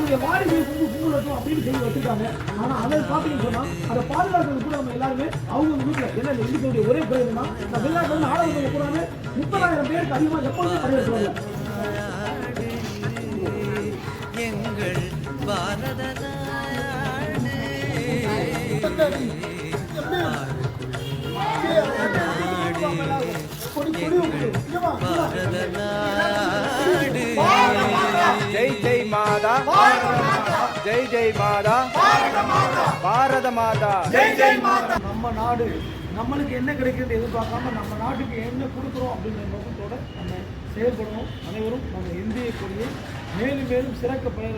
நம்மளுடைய வாரிசை கும்பிடட்டும் அப்படின்னு சொல்லி வச்சுட்டாங்க. ஆனா அதை பார்த்தீங்கன்னு சொன்னா அதை பாதுகாக்கிறது கூட நம்ம எல்லாருமே அவங்க வீட்டுல என்ன இந்துக்களுடைய ஒரே குறை என்னன்னா இந்த வெளிநாட்டுல ஆளுநர்கள் கூட 30,000 பேருக்கு அதிகமா எப்பொழுதும் படையெடுத்து வரல. எங்கள் பாரத ஜெய் ஜெய் மாதா, ஜெய் ஜெய் மாதா, பாரத மாதா, ஜெய் ஜெய் மாதா. நம்ம நாடு நம்மளுக்கு என்ன கிடைக்கிறது எதிர்பார்க்காம நம்ம நாட்டுக்கு என்ன கொடுக்குறோம் அப்படின்ற நோக்கத்தோட நம்ம செயல்படணும். அனைவரும் நம்ம இந்திய கொடியை மேலும் மேலும் சிறக்க பறக்க